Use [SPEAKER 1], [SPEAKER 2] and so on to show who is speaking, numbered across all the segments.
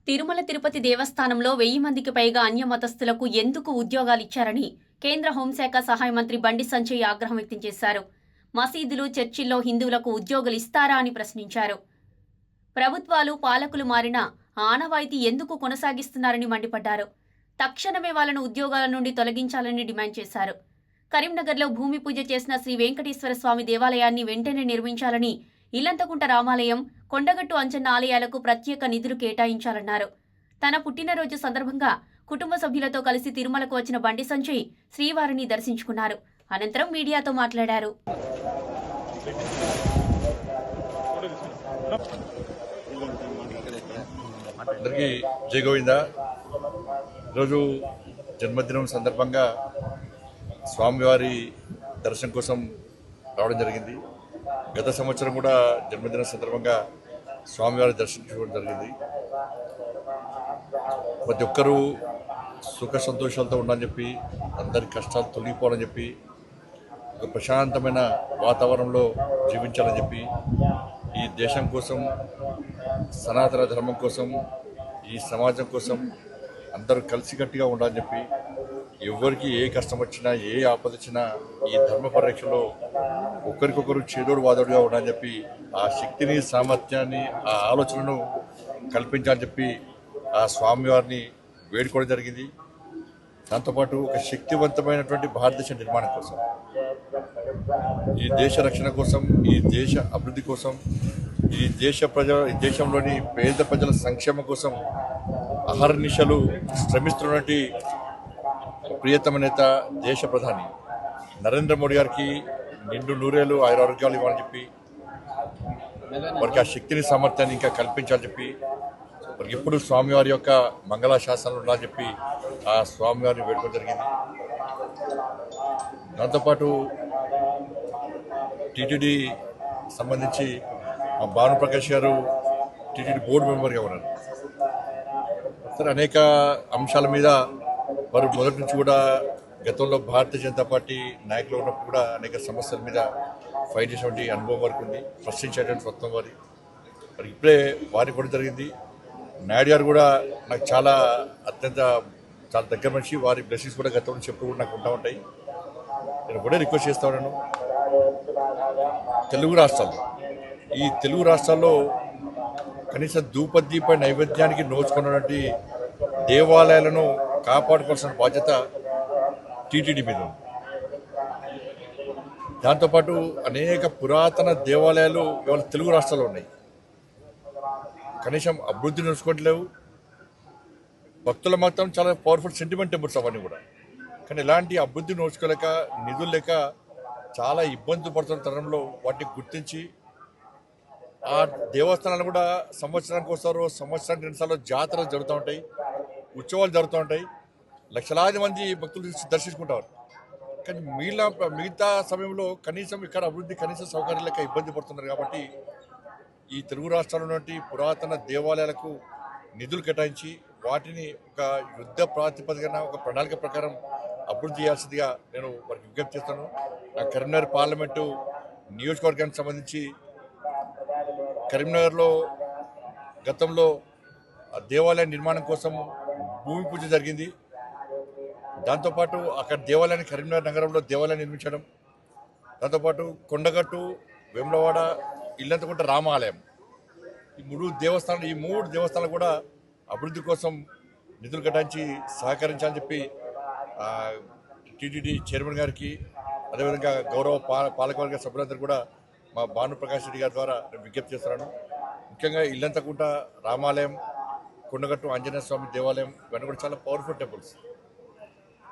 [SPEAKER 1] తిరుమల తిరుపతి దేవస్థానంలో 1000 మందికి పైగా అన్యమతస్థులకు ఎందుకు ఉద్యోగాలిచ్చారని కేంద్ర హోంశాఖ సహాయ మంత్రి బండి సంజయ్ ఆగ్రహం వ్యక్తం చేశారు. మసీదులు, చర్చిల్లో హిందువులకు ఉద్యోగులు ఇస్తారా అని ప్రశ్నించారు. ప్రభుత్వాలు, పాలకులు మారినా ఆనవాయితీ ఎందుకు కొనసాగిస్తున్నారని మండిపడ్డారు. తక్షణమే వాళ్లను ఉద్యోగాల నుండి తొలగించాలని డిమాండ్ చేశారు. కరీంనగర్లో భూమి పూజ చేసిన శ్రీ వెంకటేశ్వర స్వామి దేవాలయాన్ని వెంటనే నిర్మించాలని, ఇల్లంతకుంట రామాలయం, కొండగట్టు అంజన్న ఆలయాలకు ప్రత్యేక నిధులు కేటాయించాలన్నారు. తన పుట్టినరోజు సందర్భంగా కుటుంబ సభ్యులతో కలిసి తిరుమలకు వచ్చిన బండి సంజయ్ శ్రీవారిని దర్శించుకున్నారు. అనంతరం మీడియాతో మాట్లాడారు.
[SPEAKER 2] అందరికీ జై గోవింద. ఈరోజు జన్మదినం సందర్భంగా స్వామివారి దర్శనం కోసం రావడం జరిగింది. గత సంవత్సరం కూడా జన్మదిన సందర్భంగా స్వామివారి దర్శించుకోవడం జరిగింది. ప్రతి ఒక్కరూ సుఖ సంతోషాలతో ఉండాలని చెప్పి, అందరి కష్టాలు తొలగిపోవాలని చెప్పి, ఒక ప్రశాంతమైన వాతావరణంలో జీవించాలని చెప్పి, ఈ దేశం కోసం, సనాతన ధర్మం కోసం, ఈ సమాజం కోసం అందరూ కలిసికట్టుగా ఉండాలని చెప్పి, ఎవరికి ఏ కష్టం వచ్చినా, ఏ ఆపద వచ్చినా ఈ ధర్మ పరిరక్షణలో ఒకరికొకరు చేదోడు వాదోడుగా ఉండాలని చెప్పి, ఆ శక్తిని, సామర్థ్యాన్ని, ఆ ఆలోచనను కల్పించాలని చెప్పి ఆ స్వామివారిని వేడుకోవడం జరిగింది. దాంతోపాటు ఒక శక్తివంతమైనటువంటి భారతదేశ నిర్మాణం కోసం, ఈ దేశ రక్షణ కోసం, ఈ దేశ అభివృద్ధి కోసం, ఈ దేశంలోని పేద ప్రజల సంక్షేమం కోసం అహర్నిశలు శ్రమిస్తున్నటువంటి ప్రియతమ నేత, దేశ ప్రధాని నరేంద్ర మోడీ గారికి నిండు నూరేళ్లు ఆరోగ్యాలు ఇవ్వాలని చెప్పి, వారికి ఆ శక్తిని, సామర్థ్యాన్ని ఇంకా కల్పించాలని చెప్పి, వారికి ఎప్పుడు స్వామివారి యొక్క మంగళాశాసనాలు ఉండాలని చెప్పి ఆ స్వామివారిని వేడుకోవడం జరిగింది. దాంతోపాటు టీటీడీ సంబంధించి మా భానుప్రకాష్ గారు టీటీడీ బోర్డు మెంబర్గా ఉన్నారు. సరే, అనేక అంశాల మీద వారు మొదటి నుంచి కూడా గతంలో భారతీయ జనతా పార్టీ నాయకులు ఉన్నప్పుడు కూడా అనేక సమస్యల మీద ఫైట్ చేసేటువంటి అనుభవం వరకు ఉంది. ప్రశ్నించేటువంటి స్వత్వం మరి ఇప్పుడే వారికి కూడా జరిగింది. నాయుడు గారు కూడా నాకు చాలా దగ్గర మనిషి. వారి బ్లెస్సింగ్స్ కూడా గతం నుంచి ఎప్పుడు కూడా నాకు ఉంటా ఉంటాయి. నేను కూడా రిక్వెస్ట్ చేస్తా ఉన్నాను, ఈ తెలుగు రాష్ట్రాల్లో కనీసం ధూపదీప నైవేద్యానికి నోచుకున్నటువంటి దేవాలయాలను కాపాడుకోవాల్సిన బాధ్యత టీటీడీ మీద ఉంది. దాంతోపాటు అనేక పురాతన దేవాలయాలు ఇవాళ తెలుగు రాష్ట్రాల్లో ఉన్నాయి. కనీసం అభివృద్ధి నడుచుకోవట్లేవు. భక్తుల మాత్రం చాలా పవర్ఫుల్ సెంటిమెంట్ టెంపుల్స్ అవన్నీ కూడా. కానీ ఇలాంటి అభివృద్ధి నోచుకోలేక, నిధులు లేక చాలా ఇబ్బందులు పడుతున్న తరంలో వాటిని గుర్తించి ఆ దేవస్థానాలు కూడా సంవత్సరానికి వస్తారు, సంవత్సరానికి 2 సార్లు జాతరలు జరుగుతూ ఉంటాయి, ఉత్సవాలు జరుగుతూ ఉంటాయి, లక్షలాది మంది భక్తులు దర్శించుకుంటారు. కానీ మిగతా సమయంలో కనీసం ఇక్కడ అభివృద్ధి, కనీస సౌకర్యాలు లేక ఇబ్బంది పడుతున్నారు. కాబట్టి ఈ తెలుగు రాష్ట్రాల్లో ఉన్నటువంటి పురాతన దేవాలయాలకు నిధులు కేటాయించి వాటిని ఒక యుద్ధ ప్రాతిపదికన, ఒక ప్రణాళిక ప్రకారం అభివృద్ధి చేయాల్సిందిగా నేను వారికి విజ్ఞప్తి చేస్తాను. నా కరీంనగర్ పార్లమెంటు నియోజకవర్గానికి సంబంధించి కరీంనగర్లో గతంలో దేవాలయ నిర్మాణం కోసం భూమి పూజ జరిగింది. దాంతోపాటు అక్కడ దేవాలయాన్ని, కరీంనగర్ నగరంలో దేవాలయం నిర్మించడం, దాంతోపాటు కొండగట్టు, వేములవాడ, ఇల్లంతకుంట రామాలయం, ఈ 3 దేవస్థానాలు కూడా అభివృద్ధి కోసం నిధులు కేటాయించి సహకరించాలని చెప్పి టీటీడీ చైర్మన్ గారికి, అదేవిధంగా గౌరవ పాలకవర్గ సభ్యులందరూ కూడా మా భానుప్రకాష్ రెడ్డి గారి ద్వారా నేను విజ్ఞప్తి చేస్తున్నాను. ముఖ్యంగా ఇల్లంతకుంట రామాలయం, కొండగట్టు ఆంజనేయ స్వామి దేవాలయం ఇవన్నీ కూడా చాలా పవర్ఫుల్ టెంపుల్స్.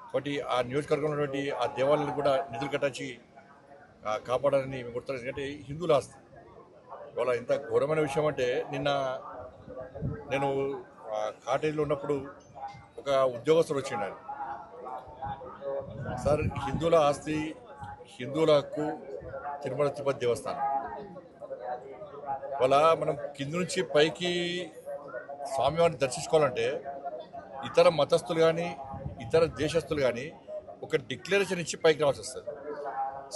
[SPEAKER 2] కాబట్టి ఆ నియోజకవర్గంలో ఉన్నటువంటి ఆ దేవాలయాలు కూడా నిధులు కేటాయించి కాపాడాలని మేము గుర్తు. ఎందుకంటే హిందువుల ఆస్తి. ఇవాళ ఇంత ఘోరమైన విషయం అంటే, నిన్న నేను కాటేజీలో ఉన్నప్పుడు ఒక ఉద్యోగస్తుడు వచ్చిండు. సార్, హిందువుల ఆస్తి, హిందువుల హక్కు తిరుమల తిరుపతి దేవస్థానం. ఇవాళ మనం కింద నుంచి పైకి స్వామివారిని దర్శించుకోవాలంటే ఇతర మతస్థులు కానీ, ఇతర దేశస్తులు కానీ ఒక డిక్లరేషన్ ఇచ్చి పైకి రావాల్సి వస్తుంది.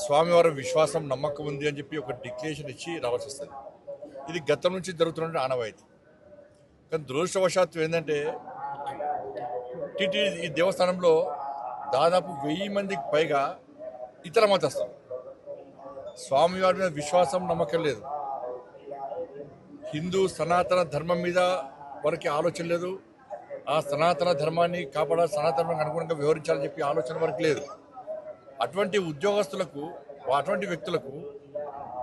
[SPEAKER 2] స్వామివారి విశ్వాసం నమ్మకం ఉంది అని చెప్పి ఒక డిక్లరేషన్ ఇచ్చి రావాల్సి వస్తుంది. ఇది గతం నుంచి జరుగుతున్న ఆనవాయితీ. కానీ దురదృష్టవశాత్తు ఏంటంటే ఈ దేవస్థానంలో దాదాపు 1000 మందికి పైగా ఇతర మతస్థులు. స్వామివారి మీద విశ్వాసం నమ్మకం లేదు. హిందూ సనాతన ధర్మం మీద వారికి ఆలోచన లేదు. ఆ సనాతన ధర్మాన్ని కాపాడాలి, సనాతన ధర్మానికి అనుగుణంగా వ్యవహరించాలని చెప్పి ఆలోచన వరకు లేదు. అటువంటి ఉద్యోగస్తులకు, అటువంటి వ్యక్తులకు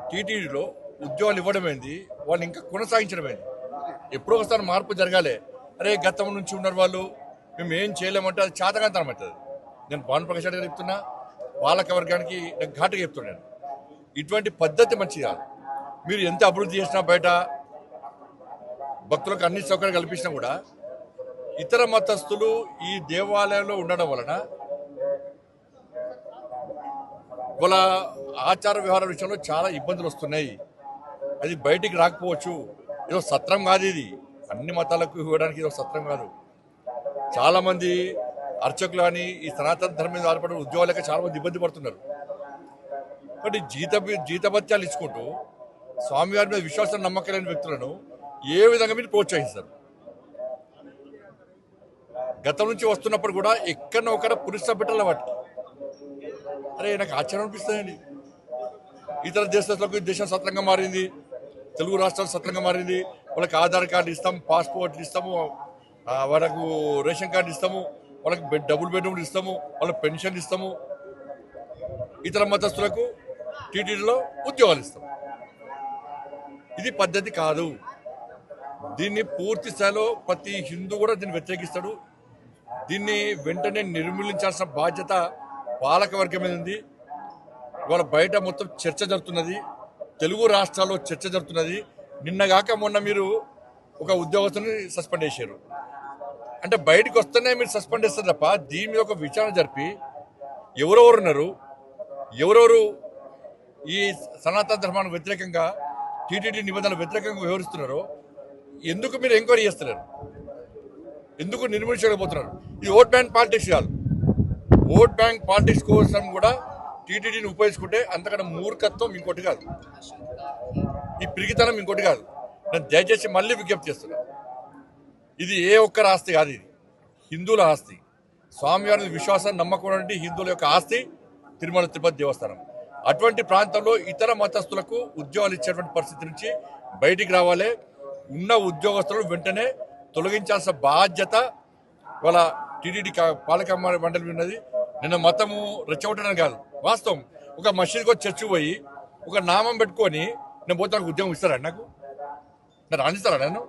[SPEAKER 2] టీటీడీలో ఉద్యోగాలు ఇవ్వడమైంది, వాళ్ళు ఇంకా కొనసాగించడమైంది. ఎప్పుడో ఒకసారి మార్పు జరగాలి. అరే గతం నుంచి ఉన్నారు వాళ్ళు, మేము ఏం చేయలేమంటే అది చేతకాంతనం అవుతుంది. నేను భాను ప్రకాష్ రెడ్డి గారు చెప్తున్నా, పాలక వర్గానికి నేను ఘాటుగా చెప్తున్నాను, ఇటువంటి పద్ధతి మంచిది కాదు. మీరు ఎంత అభివృద్ధి చేసినా, బయట భక్తులకు అన్ని సౌకర్యాలు కల్పించినా కూడా ఇతర మతస్థులు ఈ దేవాలయంలో ఉండడం వలన వాళ్ళ ఆచార వ్యవహార విషయంలో చాలా ఇబ్బందులు వస్తున్నాయి. అది బయటికి రాకపోవచ్చు. ఏదో సత్రం కాదు ఇది, అన్ని మతాలకు ఇవ్వడానికి ఇది సత్రం కాదు. చాలామంది అర్చకులు కానీ ఈ సనాతన ధర్మం మీద ఆధారపడిన ఉద్యోగాలకి చాలామంది ఇబ్బంది పడుతున్నారు. కాబట్టి జీతభత్యాలు ఇచ్చుకుంటూ స్వామివారి మీద విశ్వాసం నమ్మకం లేని వ్యక్తులను ఏ విధంగా మీరు ప్రోత్సహిస్తారు? గతం నుంచి వస్తున్నప్పుడు కూడా ఎక్కడో ఒకడ పురుష పెట్టాల వాటికి. అరే నాకు ఆశ్చర్యం అనిపిస్తుందండి. ఇతర దేశాలకు దేశం సత్రంగా మారింది, తెలుగు రాష్ట్రాలు సత్రంగా మారింది. వాళ్ళకి ఆధార్ కార్డు ఇస్తాము, పాస్పోర్ట్లు ఇస్తాము, వాళ్ళకు రేషన్ కార్డు ఇస్తాము, వాళ్ళకి డబుల్ బెడ్రూమ్లు ఇస్తాము, వాళ్ళకి పెన్షన్ ఇస్తాము. ఇతర మతస్థులకు టీటీడీలో ఉద్యోగాలు ఇస్తాము. ఇది పద్ధతి కాదు. దీన్ని పూర్తి స్థాయిలో ప్రతి హిందూ కూడా దీన్ని వ్యతిరేకిస్తాడు. దీన్ని వెంటనే నిర్మూలించాల్సిన బాధ్యత పాలక వర్గం మీద ఉంది. ఇవాళ బయట మొత్తం చర్చ జరుగుతున్నది, తెలుగు రాష్ట్రాల్లో చర్చ జరుగుతున్నది. నిన్నగాక మొన్న మీరు ఒక ఉద్యోగస్తుని సస్పెండ్ చేశారు. అంటే బయటకు వస్తేనే మీరు సస్పెండ్ చేస్తారు తప్ప దీని మీద ఒక విచారణ జరిపి ఎవరెవరు ఉన్నారు, ఎవరెవరు ఈ సనాతన ధర్మానికి వ్యతిరేకంగా, టీటీడీ నిబంధనలకు వ్యతిరేకంగా వ్యవహరిస్తున్నారో ఎందుకు మీరు ఎంక్వైరీ చేస్తున్నారు? ఎందుకు నిర్మించలేకపోతున్నారు? ఇది ఓట్ బ్యాంక్ పాలిటిక్స్ కాదు. ఓట్ బ్యాంక్ పాలిటిక్స్ కోసం కూడా టీటీడీని ఉపయోగించుకుంటే అంతకన్నా మూర్ఖత్వం ఇంకోటి కాదు, ఈ పిరిగితనం ఇంకోటి కాదు. నేను దయచేసి మళ్ళీ విజ్ఞప్తి చేస్తున్నా, ఇది ఏ ఒక్కరి ఆస్తి కాదు, ఇది హిందువుల ఆస్తి. స్వామివారి విశ్వాసం నమ్మకం హిందువుల యొక్క ఆస్తి తిరుమల తిరుపతి దేవస్థానం. అటువంటి ప్రాంతంలో ఇతర మతస్థులకు ఉద్యోగాలు ఇచ్చేటువంటి పరిస్థితి నుంచి బయటికి రావాలి. ఉన్న ఉద్యోగస్తులను వెంటనే తొలగించాల్సిన బాధ్యత వాళ్ళ టీటీడీ పాలక మండలి ఉన్నది. నిన్న మతము రెచ్చగొట్టడం కాదు, వాస్తవం. ఒక మసీద్కి వచ్చి చర్చి పోయి ఒక నామం పెట్టుకొని నేను పోతే నాకు ఉద్యోగం ఇస్తారా? నాకు రాణిస్తారా నేను?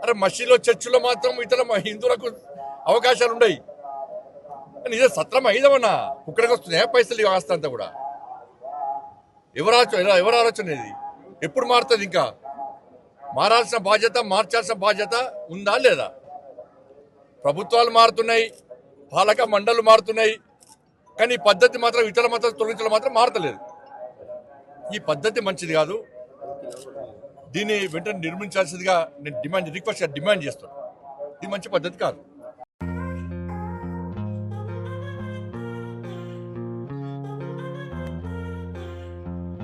[SPEAKER 2] అరే మసీదులో చర్చిలో మాత్రం ఇతర హిందువులకు అవకాశాలు ఉన్నాయి. కానీ ఇదే సత్రం అయిదమన్నా కుక్కడికి వస్తున్నాయా పైసలు ఆస్తి అంతా కూడా? ఎవరు ఆలోచన ఇది? ఎప్పుడు మారుతుంది? ఇంకా మారాల్సిన బాధ్యత, మార్చాల్సిన బాధ్యత ఉందా లేదా? ప్రభుత్వాలు మారుతున్నాయి, పాలక మండళ్ళు మారుతున్నాయి, కానీ ఈ పద్ధతి మాత్రం ఇతర మత తొలగించడం మాత్రం మారతలేదు. ఈ పద్ధతి మంచిది కాదు. దీన్ని వెంటనే నిర్మించాల్సిందిగా నేను డిమాండ్ చేస్తున్నాను. ఇది మంచి పద్ధతి కాదు.